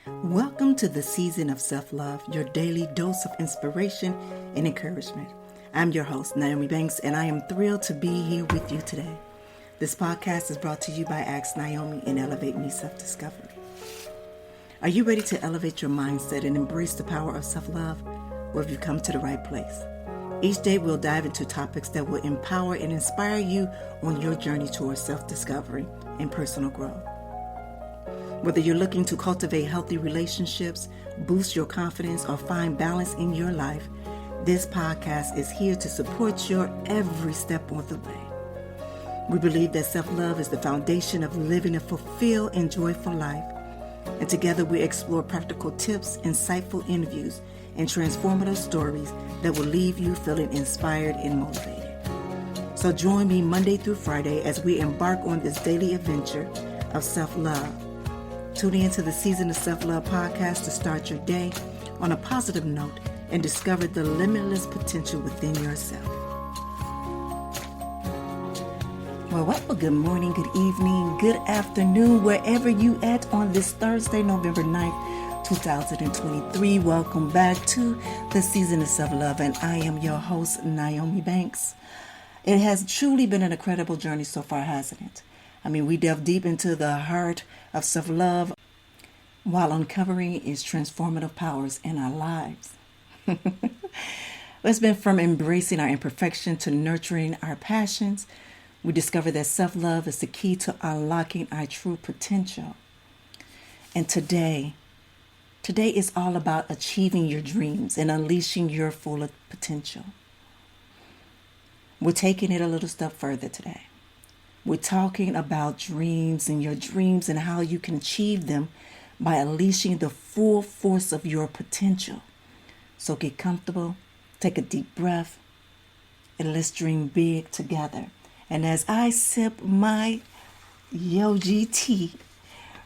Welcome to the season of self-love, your daily dose of inspiration and encouragement. I'm your host, Nyomi Banks, and I am thrilled to be here with you today. This podcast is brought to you by Ask Nyomi and Elevate-Me Self-Discovery. Are you ready to elevate your mindset and embrace the power of self-love? Well, have you come to the right place? Each day we'll dive into topics that will empower and inspire you on your journey towards self-discovery and personal growth. Whether you're looking to cultivate healthy relationships, boost your confidence, or find balance in your life, this podcast is here to support your every step on the way. We believe that self-love is the foundation of living a fulfilled and joyful life. And together we explore practical tips, insightful interviews, and transformative stories that will leave you feeling inspired and motivated. So join me Monday through Friday as we embark on this daily adventure of self-love. Tune in to the Season of Self-Love podcast to start your day on a positive note and discover the limitless potential within yourself. Well, good morning, good evening, good afternoon, wherever you at on this Thursday, November 9th, 2023. Welcome back to the Season of Self-Love, and I am your host, Nyomi Banks. It has truly been an incredible journey so far, hasn't it? I mean, we delve deep into the heart of self-love while uncovering its transformative powers in our lives. It's been from embracing our imperfection to nurturing our passions. We discover that self-love is the key to unlocking our true potential. And today is all about achieving your dreams and unleashing your full potential. We're taking it a little step further today. We're talking about dreams and your dreams and how you can achieve them by unleashing the full force of your potential. So get comfortable, take a deep breath, and let's dream big together. And as I sip my Yogi tea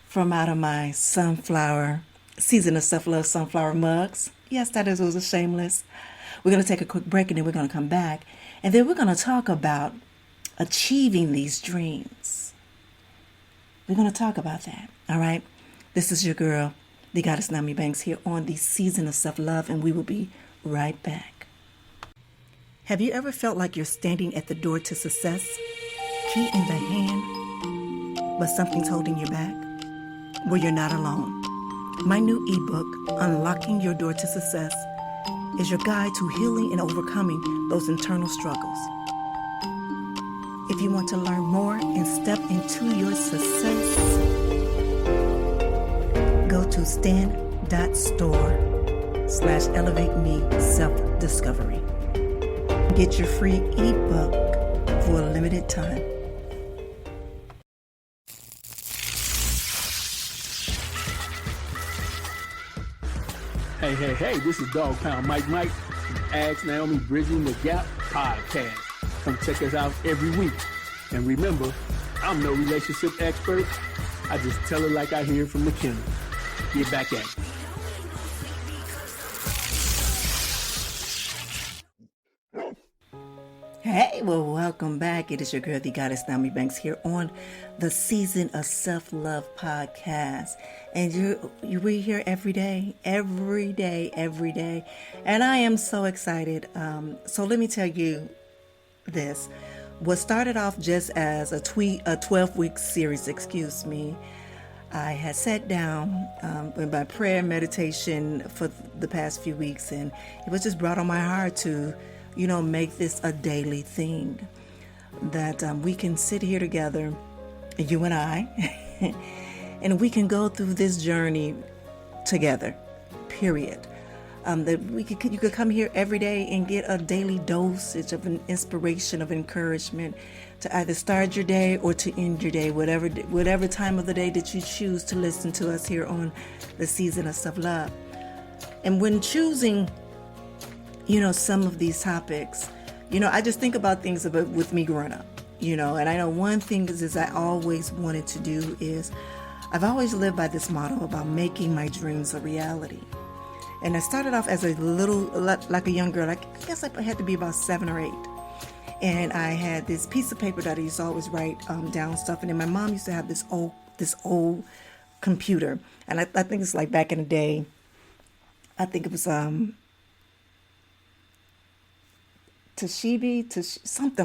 from out of my sunflower, Season of Self-Love sunflower mugs. Yes, that is also shameless. We're going to take a quick break and then we're going to come back. And then we're going to talk about achieving these dreams. We're going to talk about that. All right. This is your girl, the goddess Nyomi Banks, here on the Season of Self-Love, and we will be right back. Have you ever felt like you're standing at the door to success, key in the hand, but something's holding you back? Well, you're not alone. My new ebook, Unlocking Your Door to Success, is your guide to healing and overcoming those internal struggles. If you want to learn more and step into your success, go to stand.store/elevate-me self-discovery. Get your free ebook for a limited time. Hey, this is Dog Pound Mike from Ask Nyomi Bridging the Gap podcast. Come check us out every week. And remember, I'm no relationship expert. I just tell it like I hear from the kennel. Get back at it. Hey, well, welcome back. It is your girl, the goddess Nyomi Banks, here on the Season of Self-Love podcast. And we're here every day. And I am so excited. So let me tell you this. What started off just as a 12-week series, I had sat down in my prayer and meditation for the past few weeks, and it was just brought on my heart to make this a daily thing, that we can sit here together, you and I, and we can go through this journey together, period. That you could come here every day and get a daily dosage of an inspiration, of encouragement to either start your day or to end your day, whatever time of the day that you choose to listen to us here on the Season of Self-Love. And when choosing some of these topics, I just think about things with me growing up, and I know one thing is I always wanted to do is I've always lived by this motto about making my dreams a reality. And I started off as a young girl. I guess I had to be about 7 or 8. And I had this piece of paper that I used to always write down stuff. And then my mom used to have this old computer. And I think it's like back in the day, I think it was something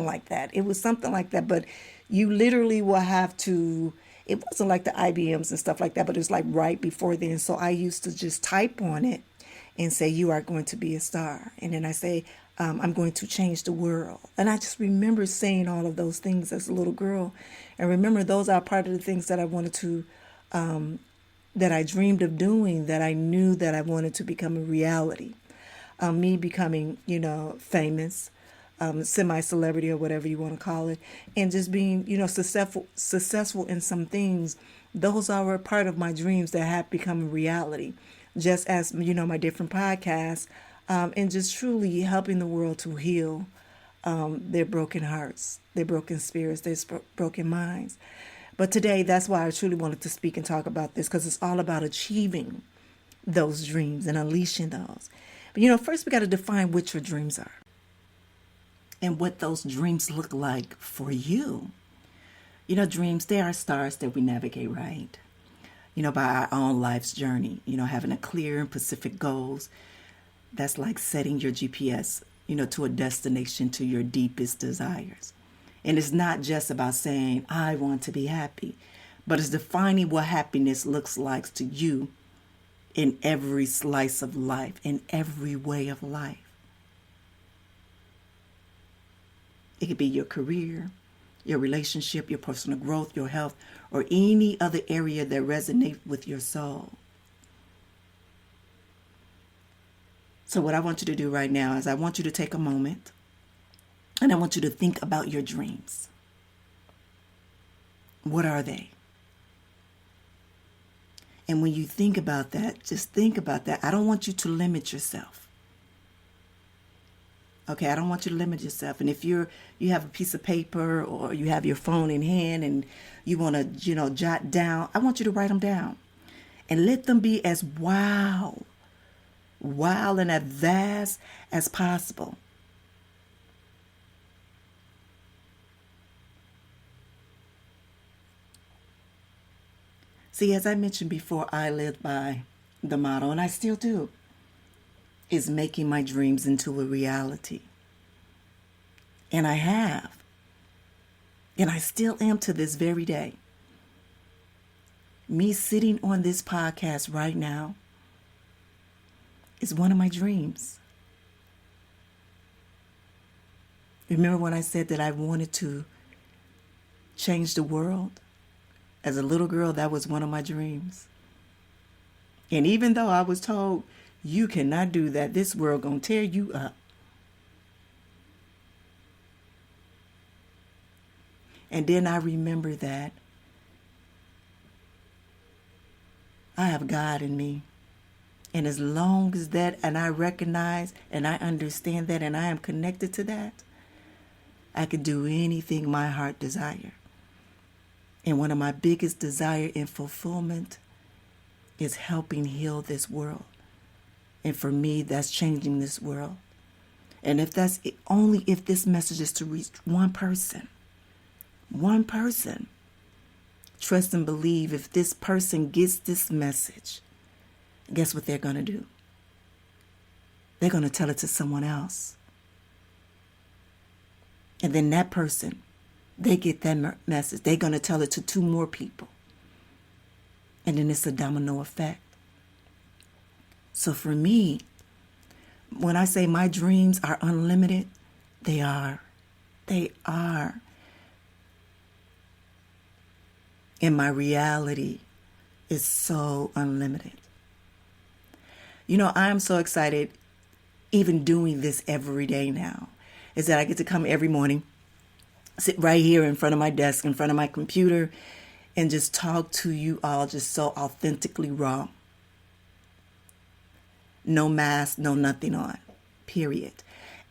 like that. It was something like that, but you literally will have to, it wasn't like the IBMs and stuff like that, but it was like right before then. So I used to just type on it and say, you are going to be a star. And then I say, I'm going to change the world. And I just remember saying all of those things as a little girl. And remember, those are part of the things that I wanted to, that I dreamed of doing, that I knew that I wanted to become a reality. Me becoming, famous, semi-celebrity or whatever you want to call it, and just being, successful in some things. Those are a part of my dreams that have become a reality, just as, my different podcasts, and just truly helping the world to heal their broken hearts, their broken spirits, their broken minds. But today, that's why I truly wanted to speak and talk about this, because it's all about achieving those dreams and unleashing those. But, first we got to define what your dreams are and what those dreams look like for you. Dreams, they are stars that we navigate, right? By our own life's journey, having a clear and specific goals. That's like setting your GPS, to a destination, to your deepest desires. And it's not just about saying, I want to be happy, but it's defining what happiness looks like to you in every slice of life, in every way of life. It could be your career, your relationship, your personal growth, your health, or any other area that resonates with your soul. So what I want you to do right now is I want you to take a moment and I want you to think about your dreams. What are they? And when you think about that, just think about that. I don't want you to limit yourself. Okay, I don't want you to limit yourself. And if you have a piece of paper or you have your phone in hand and you want to, jot down, I want you to write them down and let them be as wild and as vast as possible. See, as I mentioned before, I lived by the motto, and I still do, is making my dreams into a reality. And I have. And I still am to this very day. Me sitting on this podcast right now is one of my dreams. Remember when I said that I wanted to change the world? As a little girl, that was one of my dreams. And even though I was told, you cannot do that, this world gonna tear you up. And then I remember that I have God in me. And as long as that, and I recognize and I understand that and I am connected to that, I can do anything my heart desires. And one of my biggest desire and fulfillment is helping heal this world. And for me, that's changing this world. And if that's it, only if this message is to reach one person, trust and believe if this person gets this message, guess what they're going to do? They're going to tell it to someone else. And then that person, they get that message. They're going to tell it to 2 more people. And then it's a domino effect. So for me, when I say my dreams are unlimited, they are. They are. And my reality is so unlimited. I am so excited even doing this every day now, is that I get to come every morning, sit right here in front of my desk, in front of my computer, and just talk to you all just so authentically raw. No mask, no nothing on, period.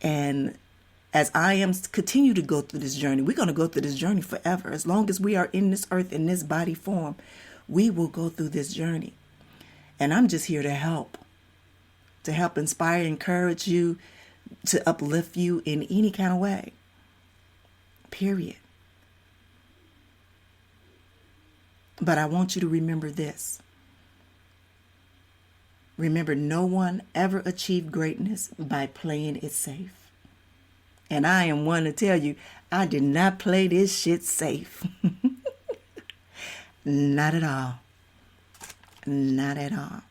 And as I am continue to go through this journey, we're going to go through this journey forever. As long as we are in this earth, in this body form, we will go through this journey. And I'm just here to help inspire, encourage you, to uplift you in any kind of way. Period. But I want you to remember this. Remember, no one ever achieved greatness by playing it safe. And I am one to tell you, I did not play this shit safe. Not at all. Not at all.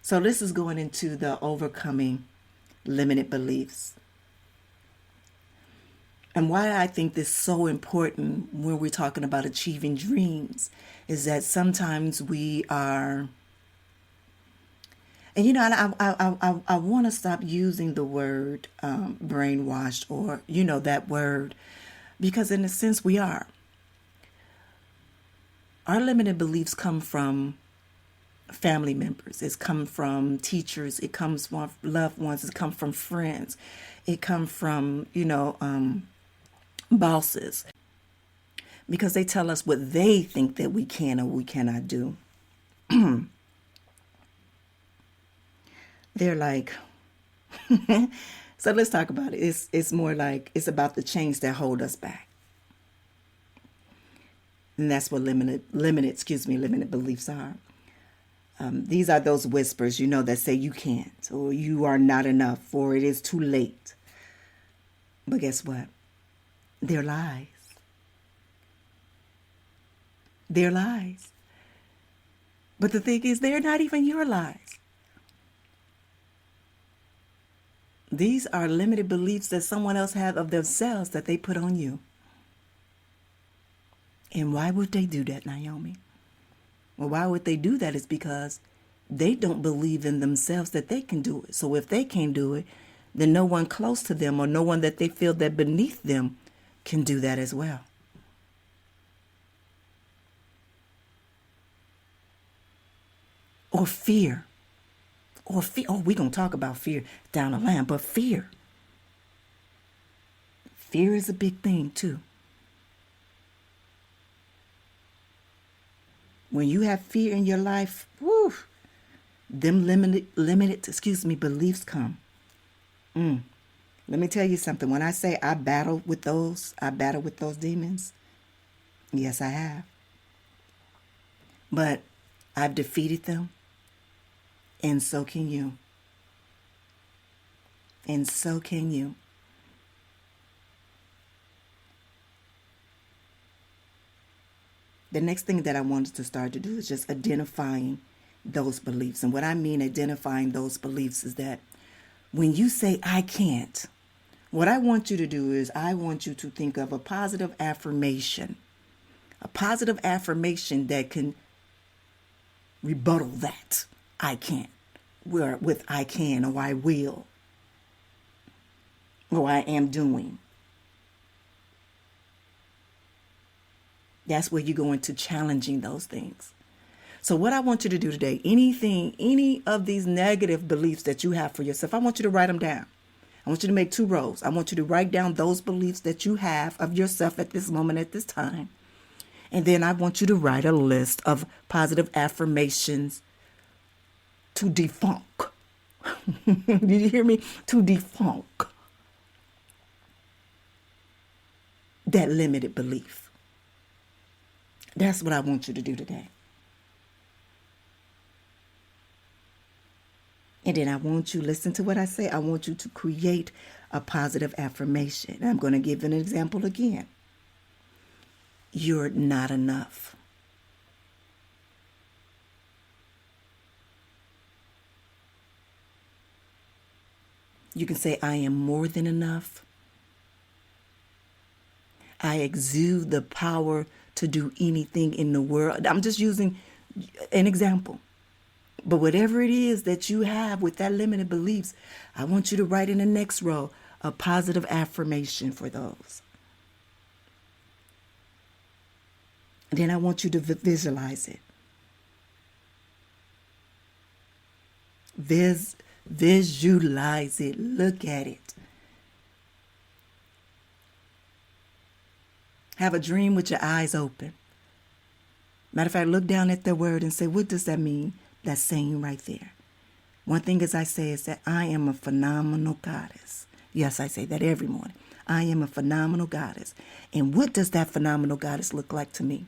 So this is going into the overcoming limited beliefs. And why I think this is so important when we're talking about achieving dreams is that sometimes we are, and I want to stop using the word brainwashed or, that word, because in a sense we are. Our limited beliefs come from family members. It's come from teachers. It comes from loved ones. It comes from friends. It comes from, bosses, because they tell us what they think that we can or we cannot do. They're like, so let's talk about it. It's more like it's about the chains that hold us back. And that's what limited beliefs are. These are those whispers, that say you can't, or you are not enough, or it is too late. But guess what? They're lies. They're lies. But the thing is, they're not even your lies. These are limited beliefs that someone else had of themselves that they put on you. And why would they do that, Nyomi? Well, why would they do that? Is because they don't believe in themselves that they can do it. So if they can't do it, then no one close to them or no one that they feel that beneath them can do that as well. Or fear. Oh, we're going to talk about fear down the line, but fear. Fear is a big thing too. When you have fear in your life, them limited, beliefs come. Let me tell you something. When I say I battle with those demons, yes, I have. But I've defeated them, and so can you. And so can you. The next thing that I wanted to start to do is just identifying those beliefs. And what I mean identifying those beliefs is that when you say I can't, what I want you to do is I want you to think of a positive affirmation that can rebuttal that I can't, with I can, or I will, or I am doing. That's where you go into challenging those things. So what I want you to do today, any of these negative beliefs that you have for yourself, I want you to write them down. I want you to make 2 rows. I want you to write down those beliefs that you have of yourself at this moment, at this time. And then I want you to write a list of positive affirmations to debunk. Did you hear me? To debunk that limited belief. That's what I want you to do today. And then I want you, listen to what I say, I want you to create a positive affirmation. I'm going to give an example again. You're not enough. You can say, I am more than enough. I exude the power to do anything in the world. I'm just using an example. But whatever it is that you have with that limited beliefs, I want you to write in the next row a positive affirmation for those. And then I want you to visualize it. Visualize it. Look at it. Have a dream with your eyes open. Matter of fact, look down at the word and say, what does that mean? That's saying right there. One thing as I say is that I am a phenomenal goddess. Yes, I say that every morning. I am a phenomenal goddess. And what does that phenomenal goddess look like to me?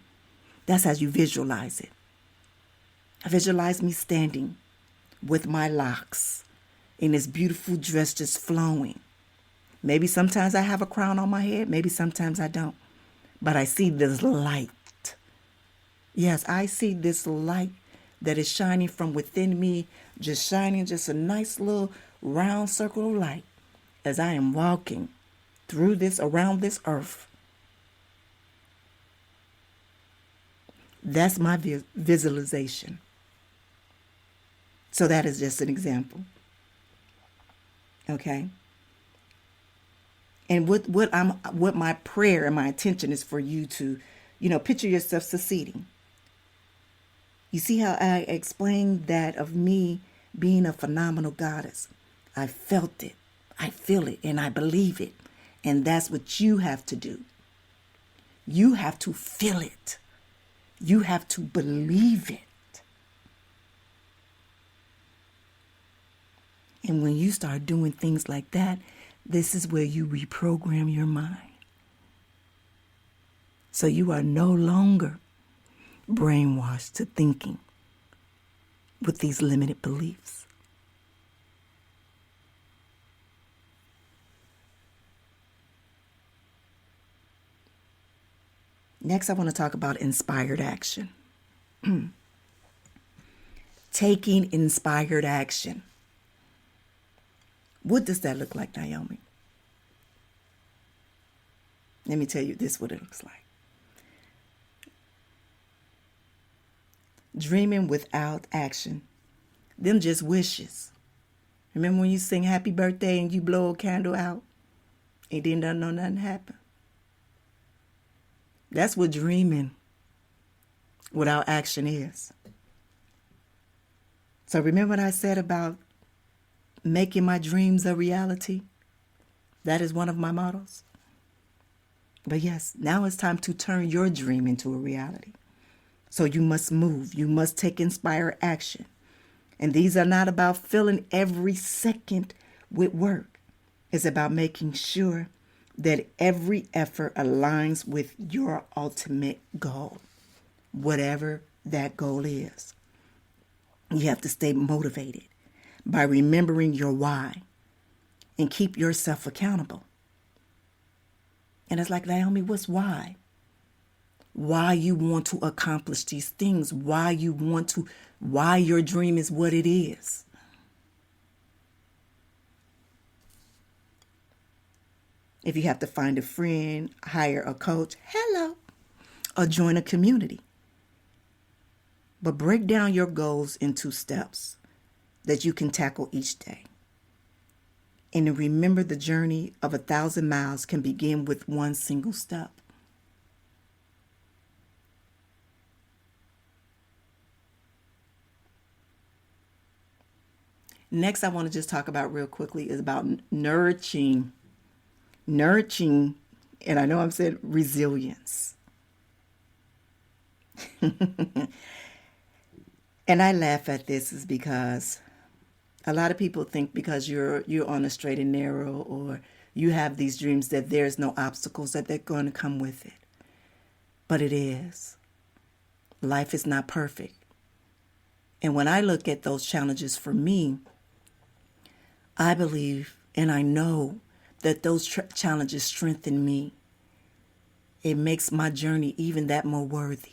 That's how you visualize it. I visualize me standing with my locks in this beautiful dress just flowing. Maybe sometimes I have a crown on my head. Maybe sometimes I don't. But I see this light. Yes, I see this light that is shining from within me, just shining just a nice little round circle of light as I am walking through this, around this earth. That's my visualization. So that is just an example. Okay? And what my prayer and my intention is for you to, picture yourself succeeding. You see how I explained that of me being a phenomenal goddess? I felt it, I feel it, and I believe it. And that's what you have to do. You have to feel it. You have to believe it. And when you start doing things like that, this is where you reprogram your mind. So you are no longer brainwashed to thinking with these limited beliefs. Next, I want to talk about inspired action. Taking inspired action. What does that look like, Nyomi? Let me tell you this, what it looks like. Dreaming without action. Them just wishes. Remember when you sing happy birthday and you blow a candle out? And then don't know nothing happened. That's what dreaming without action is. So remember what I said about making my dreams a reality? That is one of my mottos. But yes, now it's time to turn your dream into a reality. So you must move. You must take inspired action. And these are not about filling every second with work. It's about making sure that every effort aligns with your ultimate goal, whatever that goal is. You have to stay motivated by remembering your why and keep yourself accountable. And it's like, Naomi, what's why? Why you want to accomplish these things, why your dream is what it is. If you have to find a friend, hire a coach, or join a community. But break down your goals into steps that you can tackle each day. And remember, the journey of 1,000 miles can begin with one single step. Next, I want to just talk about real quickly is about nurturing, and I know I've said resilience. And I laugh at this is because a lot of people think because you're on a straight and narrow or you have these dreams that there's no obstacles that they're going to come with it. But it is. Life is not perfect. And when I look at those challenges for me, I believe and I know that those challenges strengthen me. It makes my journey even that more worthy.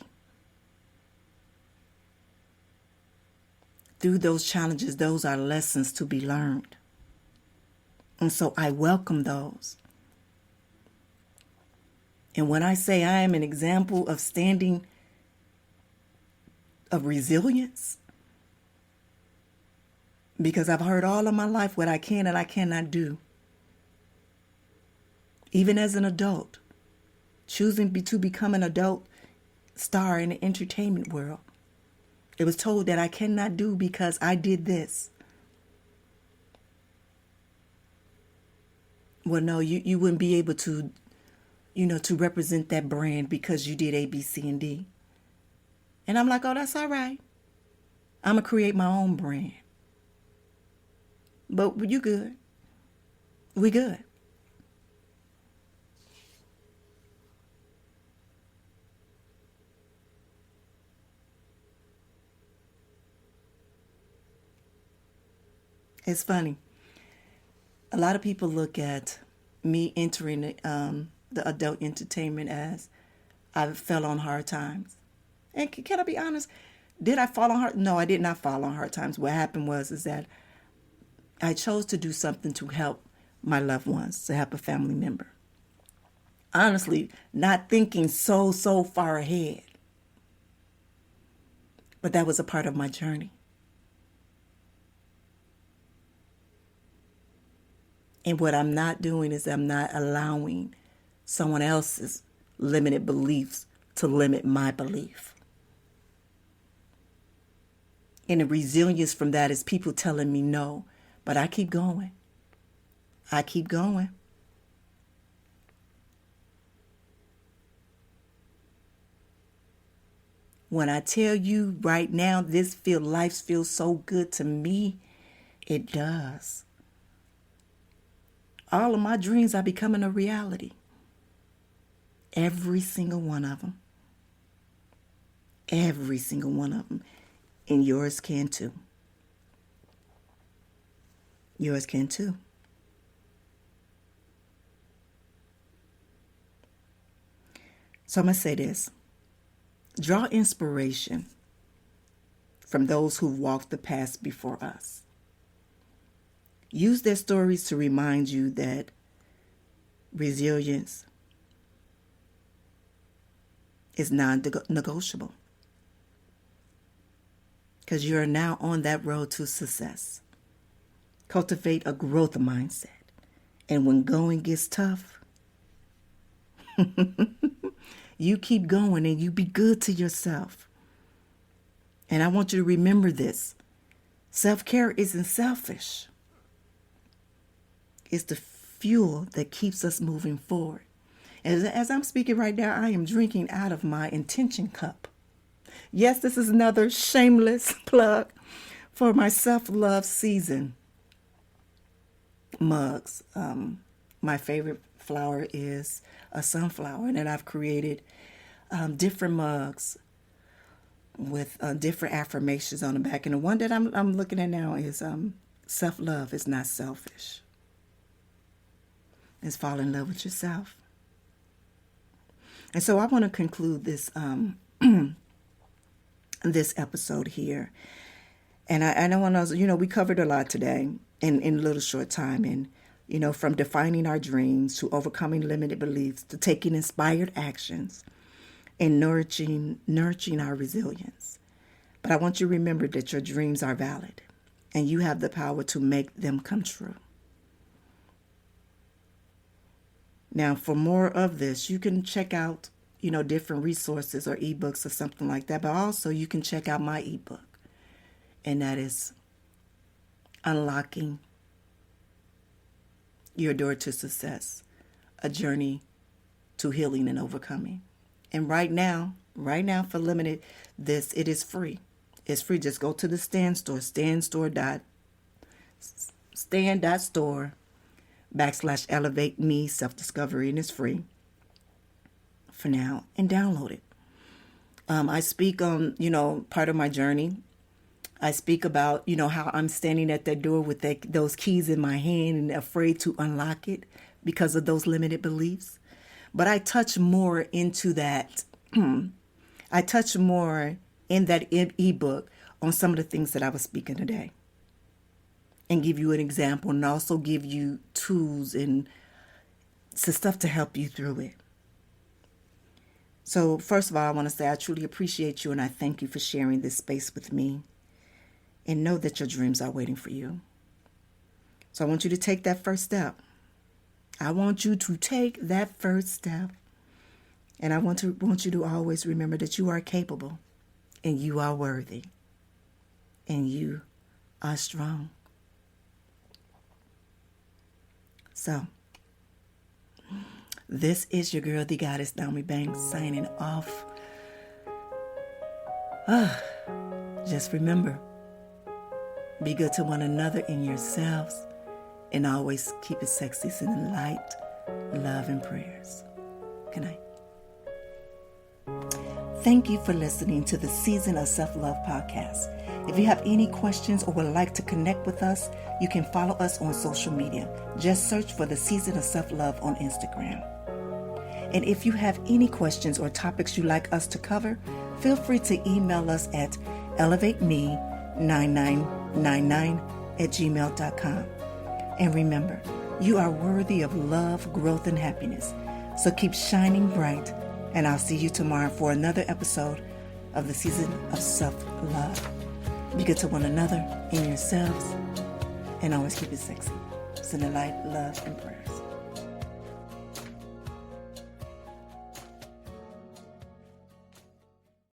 Through those challenges, those are lessons to be learned. And so I welcome those. And when I say I am an example of resilience, because I've heard all of my life what I can and I cannot do. Even as an adult, choosing to become an adult star in the entertainment world. It was told that I cannot do because I did this. Well, no, you wouldn't be able to, to represent that brand because you did A, B, C, and D. And I'm like, oh, that's all right. I'm going to create my own brand. But you good. We good. It's funny. A lot of people look at me entering the adult entertainment as I fell on hard times. And can I be honest? Did I fall on hard? No, I did not fall on hard times. What happened is that I chose to do something to help my loved ones, to help a family member. Honestly, not thinking so far ahead. But that was a part of my journey. And what I'm not doing is I'm not allowing someone else's limited beliefs to limit my belief. And the resilience from that is people telling me no, but I keep going. I keep going. When I tell you right now, life feels so good to me, it does. All of my dreams are becoming a reality. Every single one of them. Every single one of them. And yours can too. Yours can too. So I'm going to say this. Draw inspiration from those who walked the path before us. Use their stories to remind you that resilience is non-negotiable. Because you are now on that road to success. Cultivate a growth mindset. And when going gets tough, you keep going and you be good to yourself. And I want you to remember this. Self-care isn't selfish. It's the fuel that keeps us moving forward. As I'm speaking right now, I am drinking out of my intention cup. Yes, this is another shameless plug for my self-love season mugs. My favorite flower is a sunflower, and then I've created different mugs with different affirmations on the back. And the one that I'm looking at now is self-love is not selfish. It's fall in love with yourself. And so I want to conclude this this episode here. And I want to, we covered a lot today in a little short time. And, from defining our dreams to overcoming limited beliefs to taking inspired actions and nurturing our resilience. But I want you to remember that your dreams are valid and you have the power to make them come true. Now, for more of this, you can check out, different resources or ebooks or something like that. But also you can check out my ebook. And that is Unlocking Your Door to Success, a journey to healing and overcoming. And right now for limited this, it is free. It's free. Just go to the Stand Store, stand.store/elevate me self-discovery, and it's free for now, and download it. I speak on, part of my journey. I speak about, how I'm standing at that door with those keys in my hand and afraid to unlock it because of those limited beliefs. But I touch more into that. I touch more in that ebook on some of the things that I was speaking today. And give you an example and also give you tools and some stuff to help you through it. So first of all, I want to say I truly appreciate you and I thank you for sharing this space with me. And know that your dreams are waiting for you. So I want you to take that first step. I want you to take that first step. And I want you to always remember that you are capable and you are worthy and you are strong. So, this is your girl, the goddess, Nyomi Banks, signing off. Just remember, be good to one another and yourselves, and always keep it sexy, sending light, love, and prayers. Good night. Thank you for listening to the Season of Self-Love podcast. If you have any questions or would like to connect with us, you can follow us on social media. Just search for the Season of Self-Love on Instagram. And if you have any questions or topics you'd like us to cover, feel free to email us at elevateme9999@gmail.com. And remember, you are worthy of love, growth, and happiness. So keep shining bright, and I'll see you tomorrow for another episode of the Season of Self-Love. Be good to one another and yourselves, and always keep it sexy. Send the light, love, and prayers.